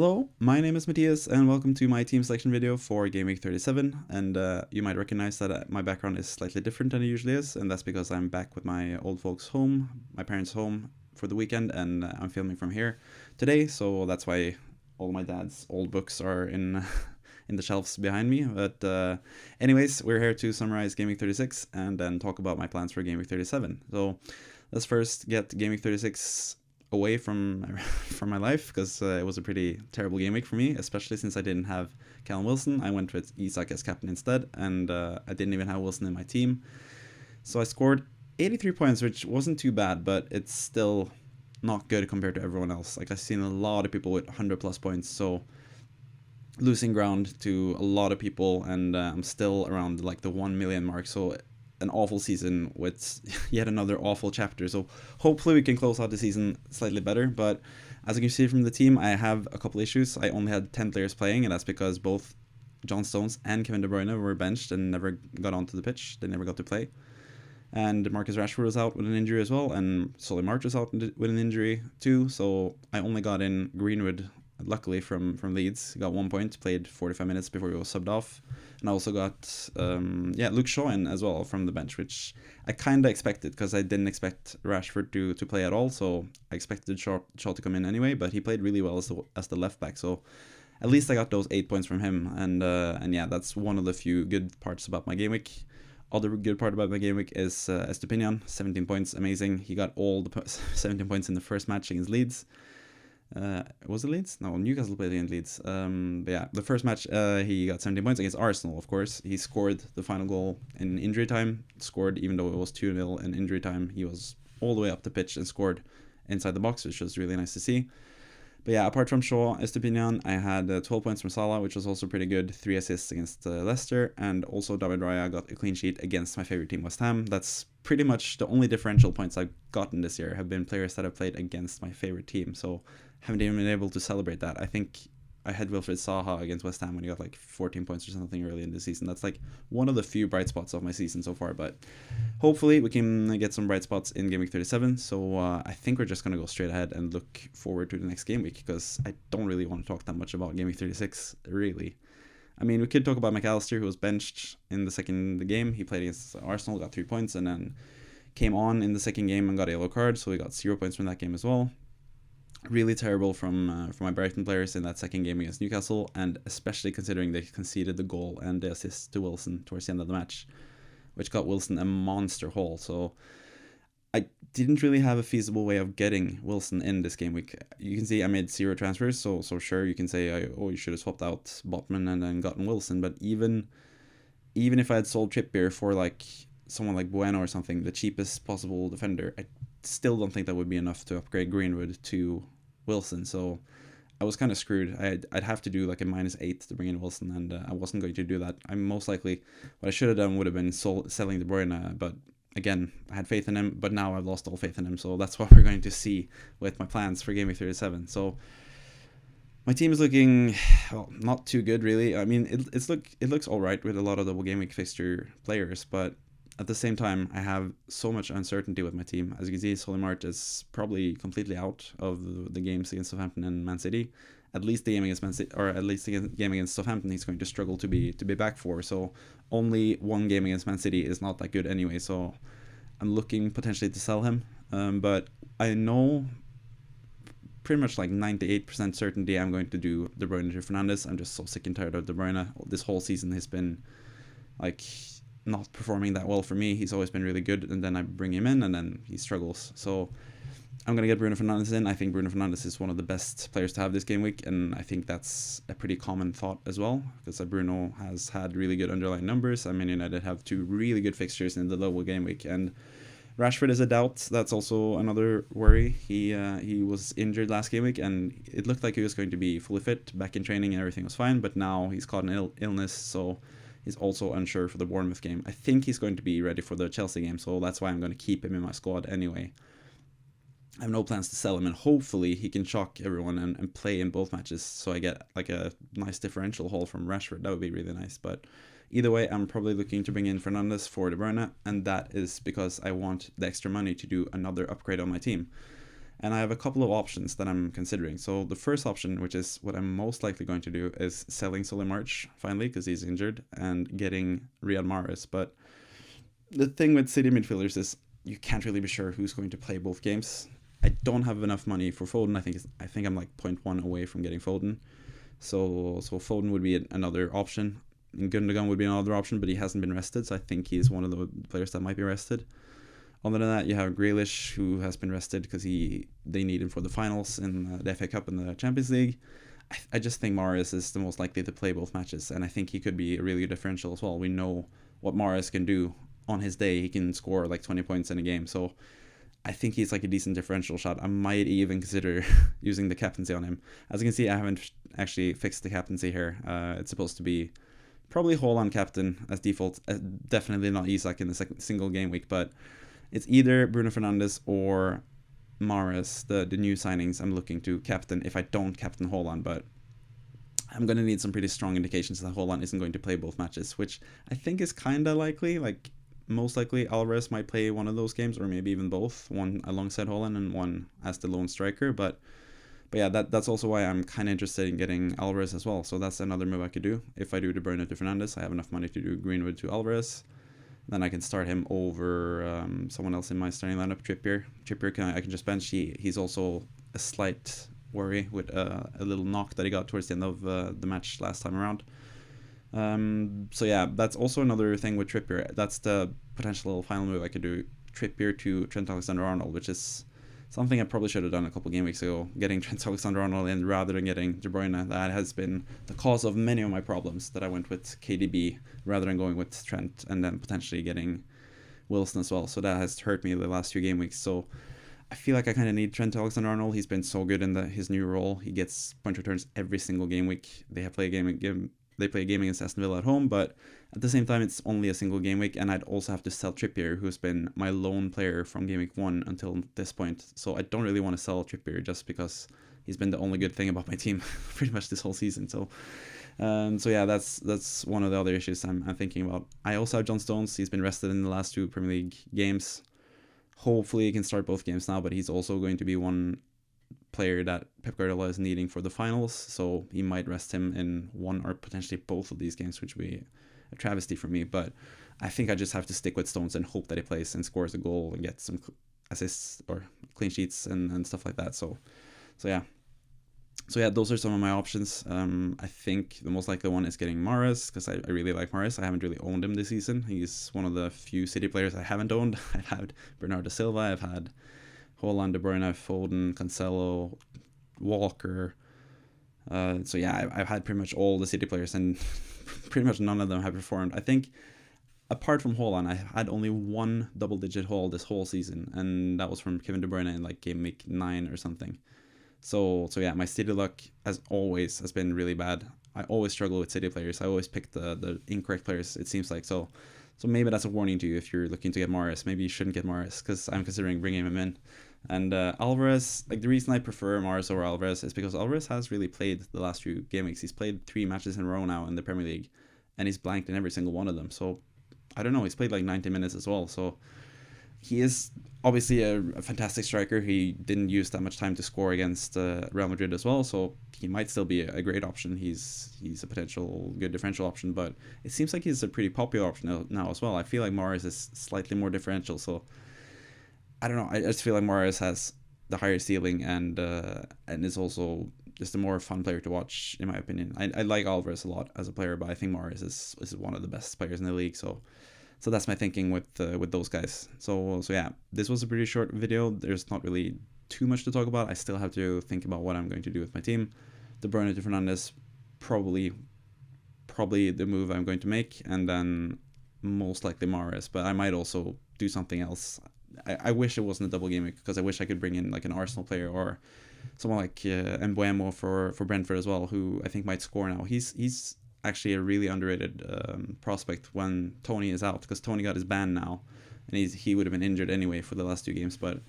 Hello, my name is Matthias and welcome to my team selection video for Gameweek 37, and you might recognize that my background is slightly different than it usually is, and that's because I'm back with my old folks home, my parents' home for the weekend, and I'm filming from here today, so that's why all my dad's old books are in in the shelves behind me. But anyways, we're here to summarize Gameweek 36 and then talk about my plans for Gameweek 37. So let's first get Gameweek 36 away from my life, because it was a pretty terrible game week for me, especially since I didn't have Callum Wilson. I went with Isak as captain instead, and I didn't even have Wilson in my team. So I scored 83 points, which wasn't too bad, but it's still not good compared to everyone else. Like, I've seen a lot of people with 100 plus points, so losing ground to a lot of people, and I'm still around like the 1 million mark, so an awful season with yet another awful chapter. So hopefully we can close out the season slightly better, but as you can see from the team, I have a couple issues. I only had 10 players playing, and that's because both John Stones and Kevin De Bruyne were benched and never got onto the pitch. They never got to play. And Marcus Rashford was out with an injury as well, and Solly March was out with an injury too, so I only got in Greenwood, luckily, from Leeds. He got 1 point, played 45 minutes before he was subbed off. And I also got Luke Shaw in as well from the bench, which I kind of expected, because I didn't expect Rashford to play at all, so I expected Shaw to come in anyway, but he played really well as the left back, so at least I got those 8 points from him, and yeah, that's one of the few good parts about my game week. Other good part about my game week is Estepinian, 17 points, amazing. He got all the 17 points in the first match against Leeds. Was it Leeds? No, Newcastle played against Leeds. But yeah, the first match he got 17 points against Arsenal, of course. He scored the final goal in injury time, scored even though it was 2-0 in injury time. He was all the way up the pitch and scored inside the box, which was really nice to see. But yeah, apart from Shaw, Estepinian, I had 12 points from Salah, which was also pretty good. 3 assists against Leicester, and also David Raya got a clean sheet against my favorite team, West Ham. That's pretty much the only differential points I've gotten this year have been players that have played against my favorite team, so haven't even been able to celebrate that. I think I had Wilfried Zaha against West Ham when he got like 14 points or something early in the season. That's like one of the few bright spots of my season so far, but hopefully we can get some bright spots in Game Week 37. So I think we're just going to go straight ahead and look forward to the next game week, because I don't really want to talk that much about Game Week 36, really. I mean, we could talk about McAllister, who was benched in the second game. He played against Arsenal, got 3 points, and then came on in the second game and got a yellow card, so he got 0 points from that game as well. Really terrible from my Brighton players in that second game against Newcastle, and especially considering they conceded the goal and the assist to Wilson towards the end of the match, which got Wilson a monster haul. So I didn't really have a feasible way of getting Wilson in this game week. You can see I made 0 transfers, so sure, you can say, you should have swapped out Botman and then gotten Wilson, but even if I had sold Trippier for like someone like Bueno or something, the cheapest possible defender, I still don't think that would be enough to upgrade Greenwood to Wilson. So I was kind of screwed. I'd have to do like a -8 to bring in Wilson, and I wasn't going to do that. I'm most likely, what I should have done would have been selling De Bruyne, but again, I had faith in him, but now I've lost all faith in him, so that's what we're going to see with my plans for Game Week 37. So my team is looking, well, not too good really. I mean, it looks all right with a lot of double Game Week fixture players, but at the same time, I have so much uncertainty with my team. As you can see, Solly March is probably completely out of the games against Southampton and Man City. At least the game against Man City, or at least the game against Southampton, he's going to struggle to be back for. So only one game against Man City is not that good anyway. So I'm looking potentially to sell him. But I know pretty much like 98% certainty I'm going to do De Bruyne to Fernandes. I'm just so sick and tired of De Bruyne. This whole season has been like not performing that well for me. He's always been really good, and then I bring him in and then he struggles. So I'm going to get Bruno Fernandes in. I think Bruno Fernandes is one of the best players to have this game week, and I think that's a pretty common thought as well, because Bruno has had really good underlying numbers. I mean, United have 2 really good fixtures in the double game week, and Rashford is a doubt. That's also another worry. He was injured last game week, and it looked like he was going to be fully fit, back in training, and everything was fine, but now he's caught an illness, so he's also unsure for the Bournemouth game. I think he's going to be ready for the Chelsea game, so that's why I'm going to keep him in my squad anyway. I have no plans to sell him, and hopefully he can shock everyone and play in both matches, so I get like a nice differential haul from Rashford. That would be really nice, but either way, I'm probably looking to bring in Fernandes for De Bruyne, and that is because I want the extra money to do another upgrade on my team. And I have a couple of options that I'm considering. So the first option, which is what I'm most likely going to do, is selling Solly March finally because he's injured and getting Riyad Mahrez. But the thing with City midfielders is you can't really be sure who's going to play both games. I don't have enough money for Foden. I think I'm like 0.1 away from getting Foden. So Foden would be another option. And Gundogan would be another option, but he hasn't been rested, so I think he's one of the players that might be rested. Other than that, you have Grealish, who has been rested because they need him for the finals in the FA Cup and the Champions League. I just think Mahrez is the most likely to play both matches, and I think he could be a really good differential as well. We know what Mahrez can do on his day. He can score like 20 points in a game, so I think he's like a decent differential shot. I might even consider using the captaincy on him. As you can see, I haven't actually fixed the captaincy here. It's supposed to be probably Haaland captain as default. Definitely not Isak in the single game week, but it's either Bruno Fernandes or Mahrez, the new signings I'm looking to captain if I don't captain Haaland, but I'm going to need some pretty strong indications that Haaland isn't going to play both matches, which I think is kind of likely. Like, most likely Alvarez might play one of those games, or maybe even both, one alongside Haaland and one as the lone striker, but yeah, that's also why I'm kind of interested in getting Alvarez as well. So that's another move I could do. If I do De Bruyne to Fernandes, I have enough money to do Greenwood to Alvarez. Then I can start him over someone else in my starting lineup, Trippier. I can just bench. He's also a slight worry with a little knock that he got towards the end of the match last time around. So yeah, that's also another thing with Trippier. That's the potential final move I could do. Trippier to Trent Alexander-Arnold, which is something I probably should have done a couple game weeks ago, getting Trent Alexander-Arnold in rather than getting De Bruyne. That has been the cause of many of my problems, that I went with KDB rather than going with Trent and then potentially getting Wilson as well. So that has hurt me the last few game weeks. So I feel like I kind of need Trent Alexander-Arnold. He's been so good in his new role. He gets punch returns every single game week. They play a game against Aston Villa at home, but at the same time, it's only a single game week, and I'd also have to sell Trippier, who's been my lone player from game week 1 until this point. So I don't really want to sell Trippier just because he's been the only good thing about my team pretty much this whole season. So yeah, that's one of the other issues I'm thinking about. I also have John Stones. He's been rested in the last 2 Premier League games. Hopefully he can start both games now, but he's also going to be one player that Pep Guardiola is needing for the finals, so he might rest him in one or potentially both of these games, which would be a travesty for me. But I think I just have to stick with Stones and hope that he plays and scores a goal and gets some assists or clean sheets and stuff like that. So yeah, those are some of my options. I think the most likely one is getting Mahrez, because I really like Mahrez. I haven't really owned him this season. He's one of the few City players I haven't owned. I've had Bernardo Silva, I've had Haaland, De Bruyne, Foden, Cancelo, Walker. So yeah, I've had pretty much all the City players, and pretty much none of them have performed. I think apart from Haaland, I had only one double-digit haul this whole season, and that was from Kevin De Bruyne in like game week 9 or something. So yeah, my City luck, as always, has been really bad. I always struggle with City players. I always pick the incorrect players, it seems like. So maybe that's a warning to you if you're looking to get Mahrez. Maybe you shouldn't get Mahrez, because I'm considering bringing him in. And Alvarez, like, the reason I prefer Mahrez over Alvarez is because Alvarez has really played the last few game weeks. He's played 3 matches in a row now in the Premier League, and he's blanked in every single one of them. So I don't know, he's played like 90 minutes as well. So he is obviously a fantastic striker. He didn't use that much time to score against Real Madrid as well, so he might still be a great option. He's a potential good differential option, but it seems like he's a pretty popular option now as well. I feel like Mahrez is slightly more differential, so I don't know. I just feel like Mahrez has the higher ceiling and is also just a more fun player to watch, in my opinion. I like Alvarez a lot as a player, but I think Mahrez is one of the best players in the league. So that's my thinking with those guys. So yeah, this was a pretty short video. There's not really too much to talk about. I still have to think about what I'm going to do with my team. De Bruyne to Fernandes, probably the move I'm going to make, and then most likely Mahrez. But I might also do something else. I wish it wasn't a double game week, because I wish I could bring in like an Arsenal player or someone like Mbeumo for Brentford as well, who I think might score now. He's actually a really underrated prospect when Tony is out, because Tony got his ban now, and he would have been injured anyway for the last 2 games. But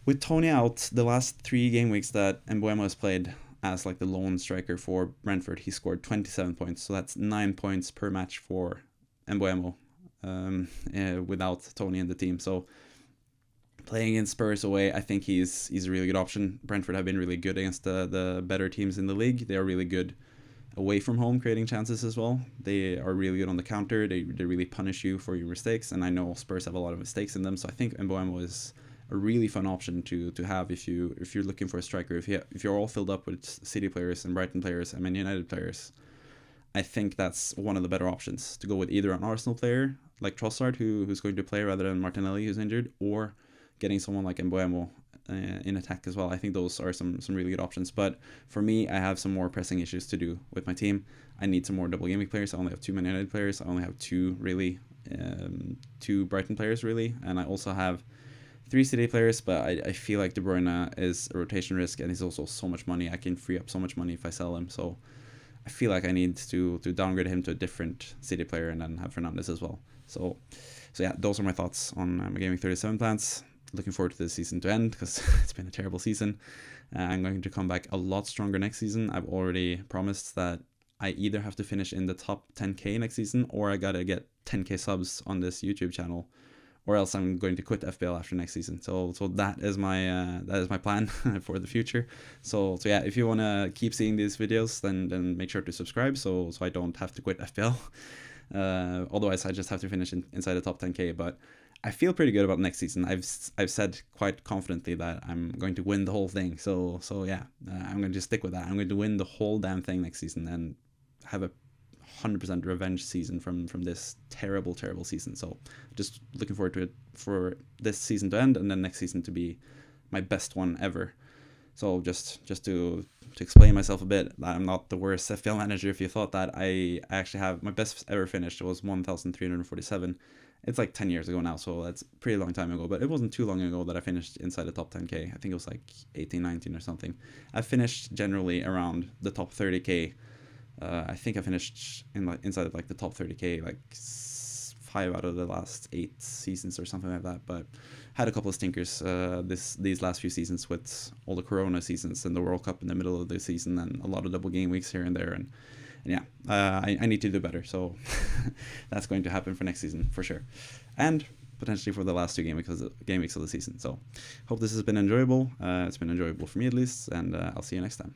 with Tony out, the last 3 game weeks that Mbeumo has played as like the lone striker for Brentford, he scored 27 points. So that's 9 points per match for Mbeumo without Tony in the team. So playing in Spurs away, I think he's a really good option. Brentford have been really good against the better teams in the league. They are really good away from home, creating chances as well. They are really good on the counter. They really punish you for your mistakes, and I know Spurs have a lot of mistakes in them, so I think Mbeumo is a really fun option to have if you're looking for a striker. If you're all filled up with City players and Brighton players and Man United players, I think that's one of the better options, to go with either an Arsenal player like Trossard, who's going to play rather than Martinelli, who's injured, or getting someone like Mbeumo in attack as well. I think those are some really good options. But for me, I have some more pressing issues to do with my team. I need some more double Gameweek players. I only have 2 Man United players. I only have two Brighton players really, and I also have 3 City players, but I feel like De Bruyne is a rotation risk, and he's also so much money. I can free up so much money if I sell him, so I feel like I need to downgrade him to a different City player and then have Fernandes as well. So yeah, those are my thoughts on my Gameweek 37 plans. Looking forward to this season to end, because it's been a terrible season. I'm going to come back a lot stronger next season. I've already promised that I either have to finish in the top 10k next season, or I gotta get 10k subs on this YouTube channel, or else I'm going to quit FPL after next season. So that is my plan for the future. So yeah, if you wanna keep seeing these videos, then make sure to subscribe, so I don't have to quit FPL. Otherwise, I just have to finish inside the top 10k. But I feel pretty good about next season. I've said quite confidently that I'm going to win the whole thing. So yeah, I'm going to just stick with that. I'm going to win the whole damn thing next season and have a 100% revenge season from this terrible season. So just looking forward to it for this season to end, and then next season to be my best one ever. So just to explain myself a bit, I'm not the worst FPL manager. If you thought that, I actually have my best ever finished was 1,347. It's like 10 years ago now, so that's a pretty long time ago, but it wasn't too long ago that I finished inside the top 10k. I think it was like 18, 19 or something. I finished generally around the top 30k. I think I finished inside of like the top 30k like 5 out of the last 8 seasons or something like that, but had a couple of stinkers these last few seasons with all the Corona seasons and the World Cup in the middle of the season, and a lot of double game weeks here and there, and yeah, I need to do better, so that's going to happen for next season for sure, and potentially for the last 2 game weeks of the season. So hope this has been enjoyable. It's been enjoyable for me at least, and I'll see you next time.